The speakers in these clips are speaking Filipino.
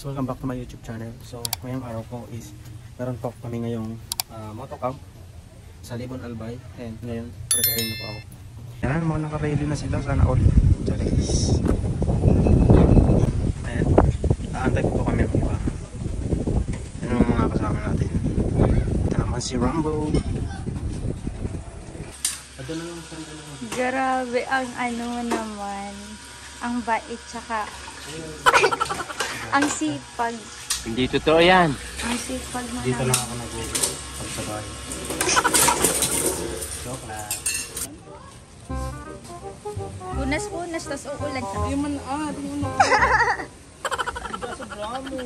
welcome back to my YouTube channel. So ngayong araw ko is meron po kami ngayong motocamp sa Libon Albay, and ngayon preparing na po ako. Yan, mga naka-ready na sila, sana all. Charis. Ayan, naantay po kami ng iba. Yan ang mga kasama natin. Ito naman si Rambo. Grabe ang ano naman, ang bait tsaka ang sipag. Hindi totoo yan. Ang sipag mo Dito naman. lang ako nag-uwi pag sa bahay. Joke lang. Punas-punas, tas uulan sa Di man di mo na. Diba sa bra mo?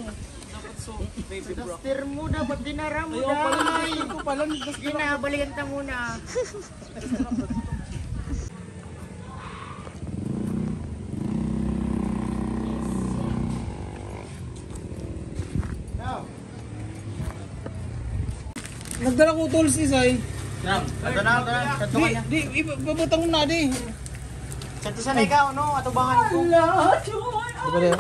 Dapat so, baby bra. Duster mo, dapat dinara mo, Ayaw pala, day. hindi ko pala. Ginabalikan ta muna. Nagdala ko tools isay. Ito na. Babutang mo na di. Sa sanay ka, ano, atubangan ko. Diba rin?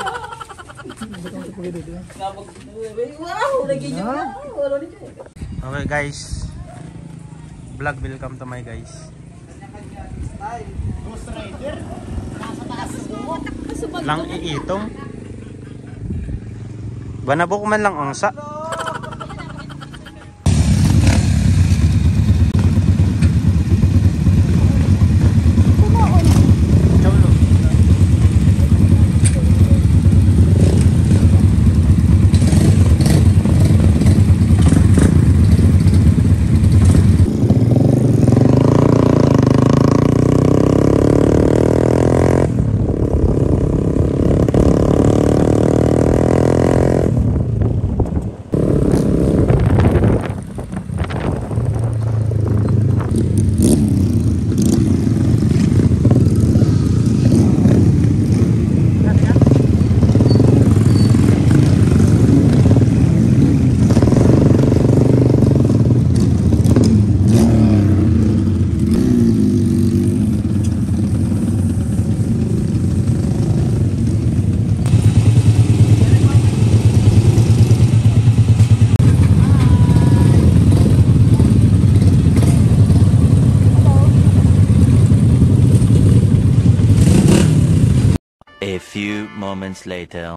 Okay guys, vlog welcome to my guys. Ghost Rider. Nasa taas mo. Lang iitong. Banabok man lang ang sa. A few moments later.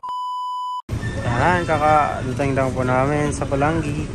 Ayan, kakadating lang po namin sa Palanggi.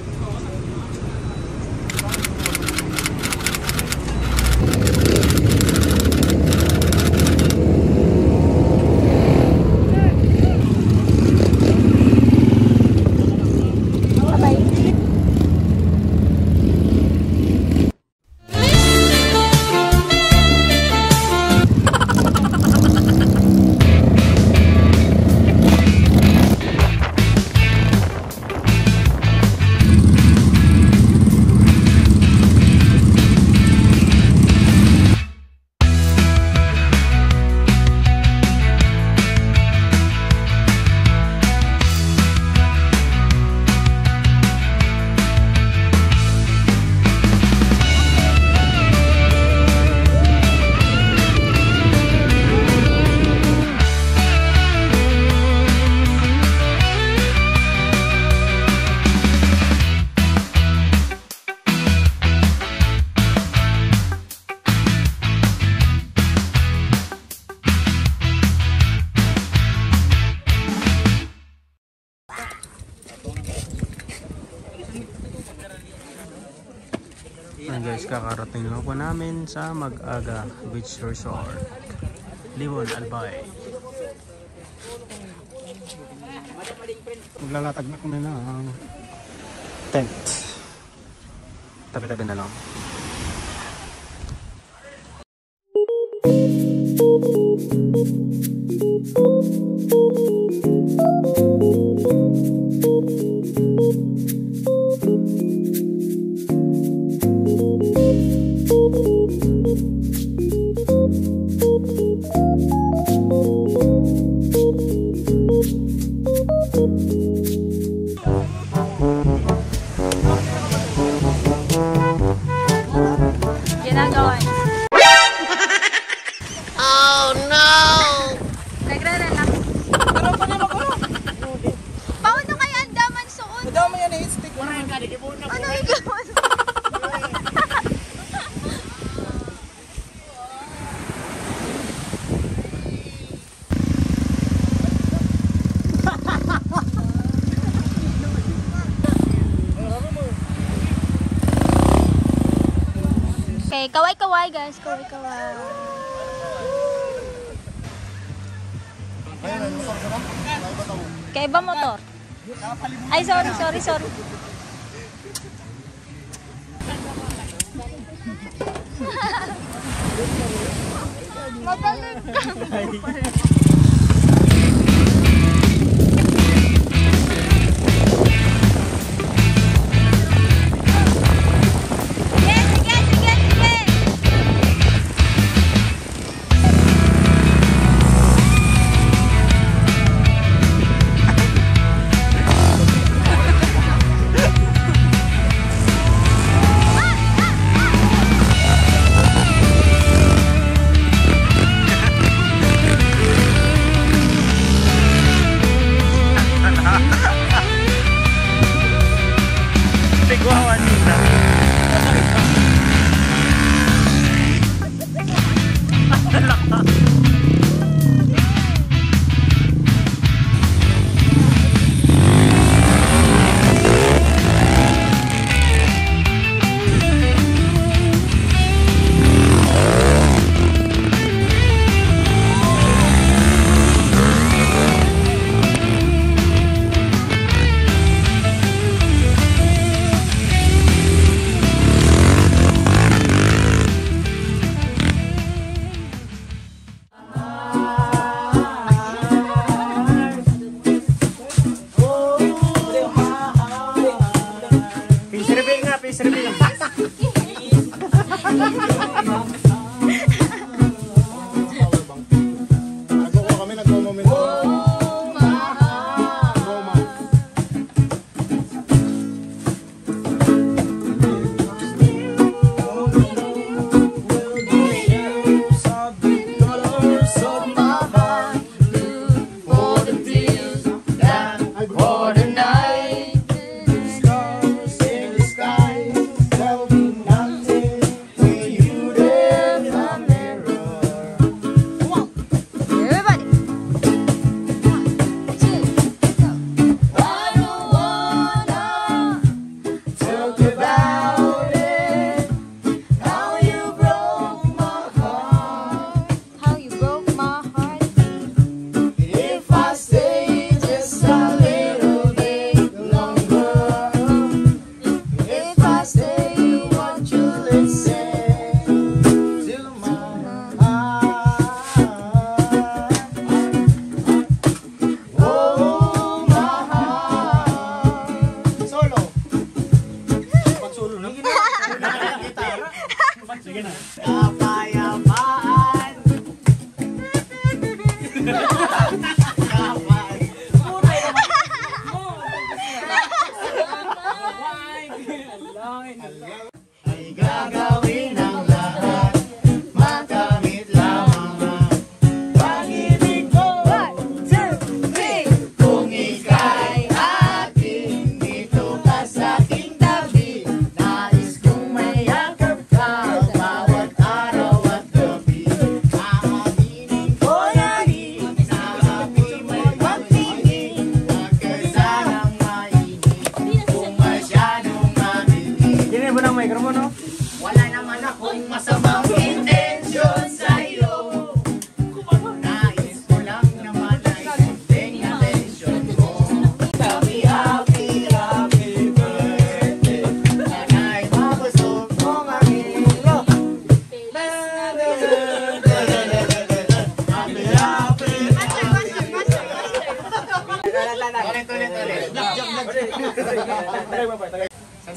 Ayan guys, kakarating lang po namin sa Mag-aga Beach Resort, Libon Albay. Maglalatag na kami ng tent. Tabi-tabi na lang. Kumain ka, di mo na. Ano ikaw? Okay, kaway-kaway guys, kaway-kaway. Kaya iba motor. Ay, sorry. Magaling ka. Sige.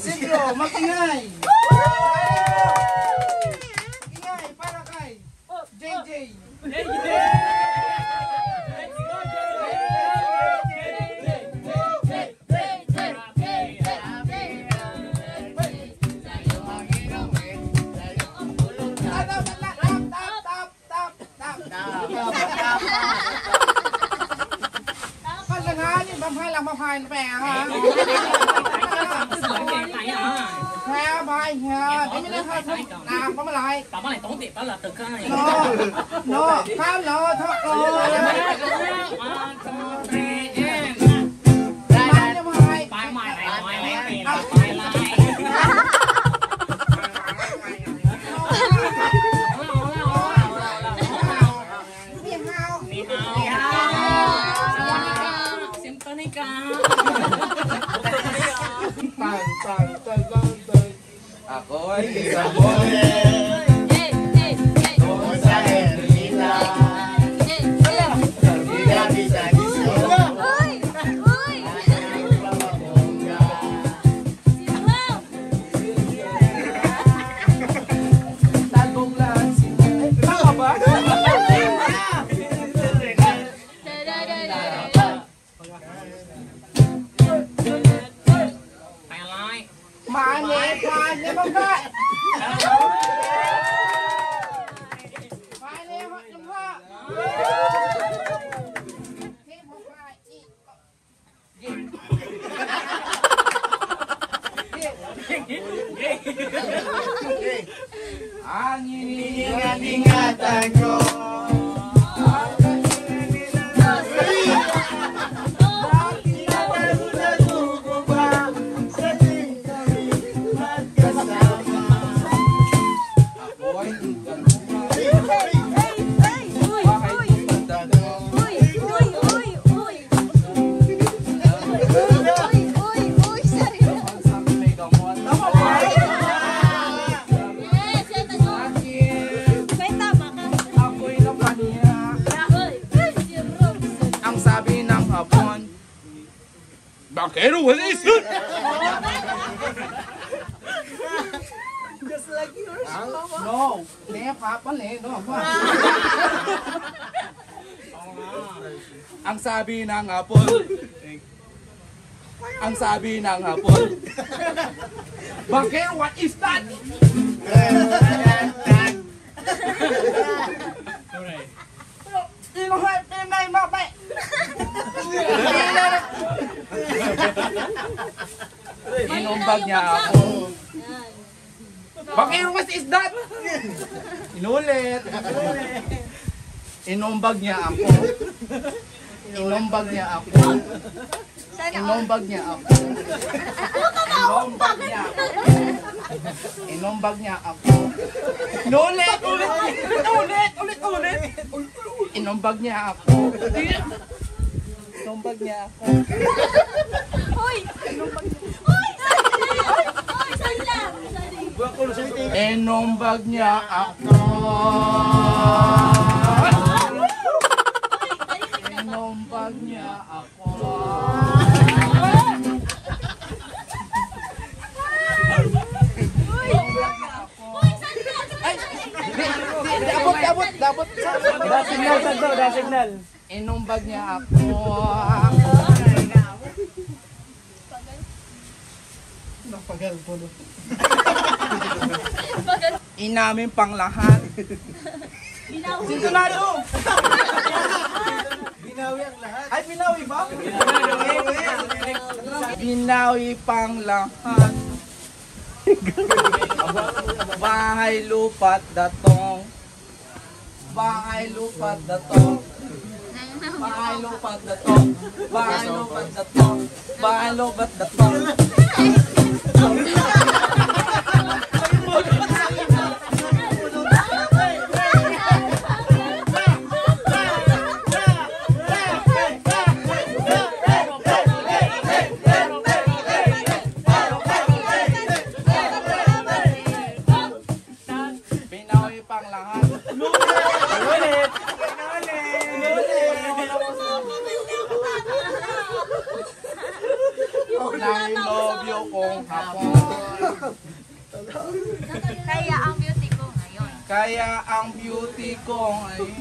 Siglo, magingay! Ingay, para kay JJ! Pag nangani, bamhay lang, bamhay pa ha? mai ha, cái này ha, làm có mà lại. Bà này tốn tiền đó là từ cái này. Nó, khám nó, thôi. Bài mày này ngoài lấy tiền là bài lại. Ako ay isang boy. Kung sa Hermina, Hermina bisa-bisa. Talbog lang sila. Tama ba? Mane mo ka! Mane mo ka! Ang iniingat-ingatan ko. Bakero, what is it? Just like yours. No, ne papa ne no. Ang sabi ng hapon. Ang sabi ng hapon. Bakero, what is that? Inumbag niya ako. Bakero, what is that? Inulit. Inumbag niya ako. Inumbag niya ako. Inumbag niya ako. Inumbag niya ako. Inumbag niya ako. Inulit! Ulit! Inumbag niya ako. Inumbag niya ako. Hoy! Hoy! Inumbag niya ako. Inumbag niya ako. Dapat. Da signal. Inumbag niya ako. Napagal po. Inamin pang lahat. Sintonado! Binawi ang lahat. Ay, binawi ba? Binawi pang lahat. Bahay lupat datong. Bahay lupat datong. Bahay lupat datong. Bahay lupat datong. Bahay lupat datong. Binawi pang lahat. Nang lobyo kong hapon. Kaya ang beauty ko ngayon. Kaya ang beauty ko ngayon.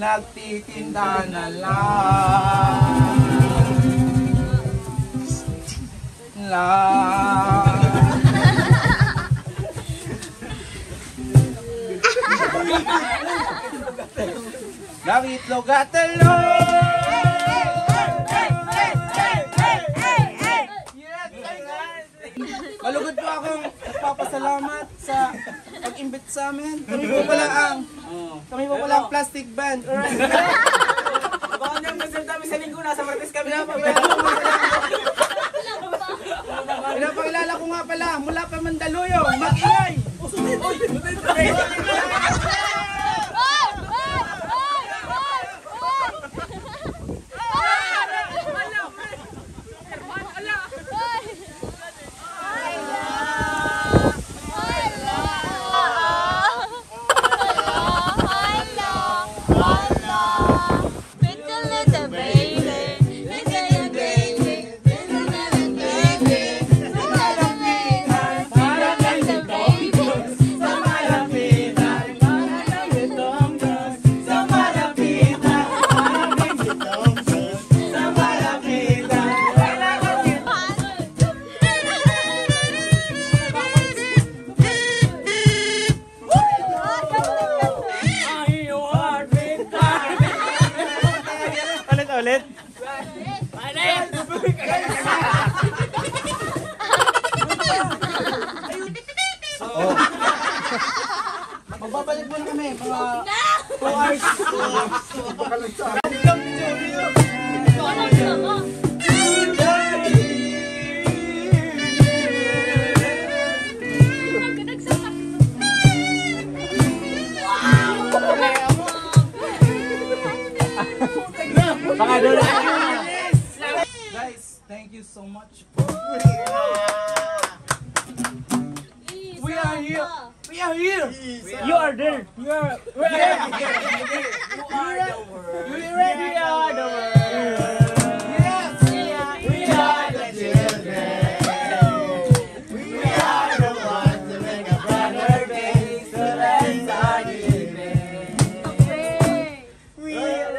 Nagtitinda na lang. Rabbit itlog at talong! Malugod po akong nagpapasalamat sa pag-imbit sa amin. Kami po pala ang plastic band. Alright. Abangan niyo ang concert namin sa linggo. Nasa Martes kami na. Pinapakilala ko nga pala, mula pa Mandaluyong, mag-ingay! Ulit. Magbabalik muna kami mga 2 hours. Guys, thank you so much. We are here. We are here. You are there. You are. We are there. You are the world. You already are the world. Yes. We are the children. We are the ones to make a brighter day. So let's start giving. We are.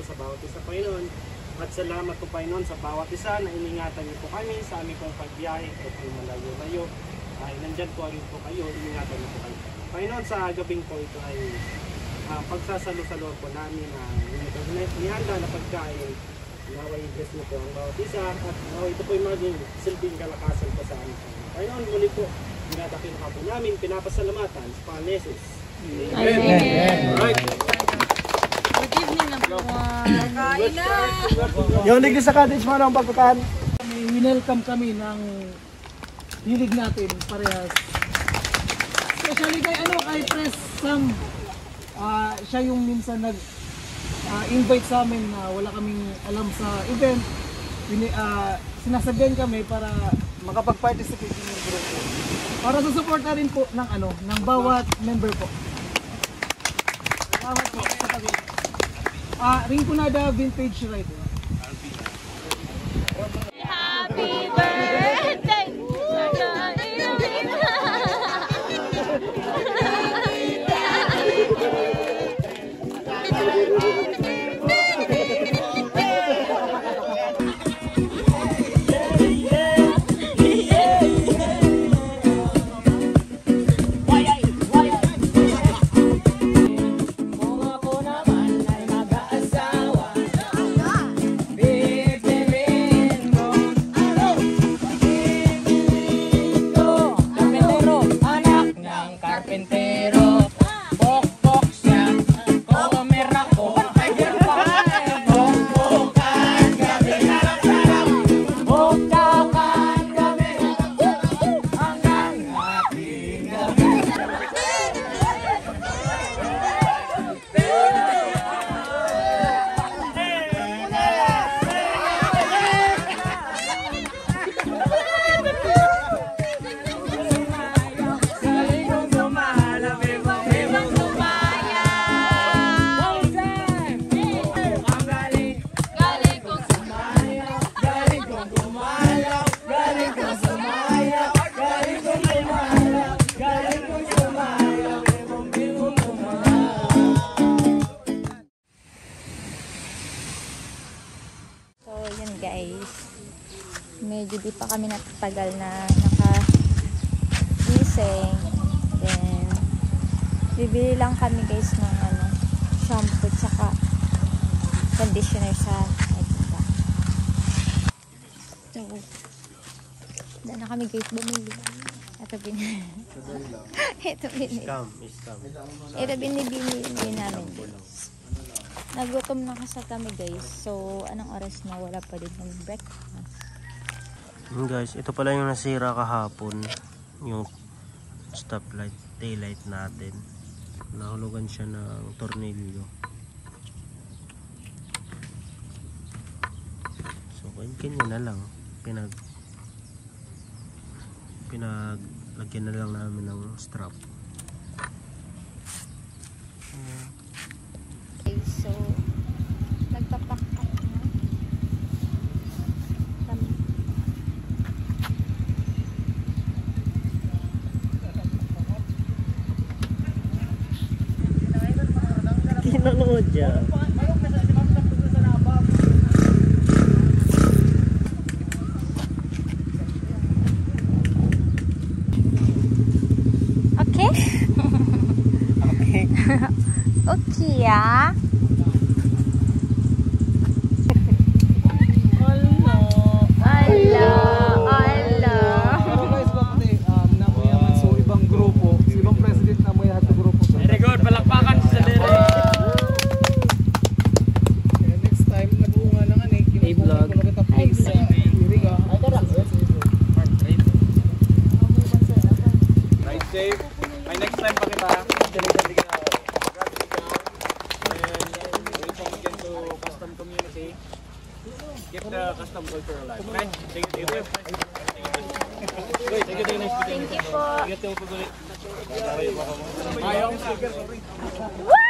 Sa bawat isa, Panginoon, at salamat po, Panginoon, sa bawat isa na iningatan niyo po kami sa aming pong pagbiyahe o kung malayo-layo. Ay nandyan po rin po kayo, iningatan niyo po kayo. Panginoon, sa gabing po ito ay pagsasalo-salo po namin ang inihanda na pagkain. Naway i-bless niyo po ang bawat isa at naway ito po yung maging silbing kalakasan po sa amin. Panginoon, muli po, dinadakin ka po namin, pinapasalamatan sa Pangesus. Amen. Alright. Kain na! Yung ligli sa cottage mo, anong pagkakaan? Winelcome kami ng hilig natin parehas. Especially kay Press Sam. Siya yung minsan nag-invite sa amin na wala kaming alam sa event. Sinasabihan kami para makapag-participate ng grupo. Para sa support na rin po ng bawat member po. Salamat po sa pag-ibig. Rinconada Vintage Rider. Happy birthday! medyo di pa kami natatagal na naka-gising. Then, bibili lang kami guys ng shampoo tsaka conditioner sa Edna. So, dahil na kami guys bumili. Ito binili. Ito binili. Ito binili namin guys. Nagutom na kasi kami guys. So, anong oras na? Wala pa din ng breakfast. Guys, ito pala yung nasira kahapon. Yung stoplight, taillight natin. Nahulugan siya ng tornilyo. So, ganyan na lang. Pinaglagyan na lang namin ng strap. Okay, so, nagpapack up na kami. Tinanood dyan. Okay? Okay. Okay, ah. Pero guys, bakit namuyaman so ibang grupo, si ibang president namuyahan sa grupo. Very good, palakpakan sa Dere. Kaya next time, nag-uunga na nga A-vlog. Please. Iriga. Ride safe. May next time pa kita. Welcome again to custom community. Keep the custom culture alive. Okay? Thank you. Thank you. Nice meeting you. Thank you po. Ingat yung paguli. Ayong sticker. Woo!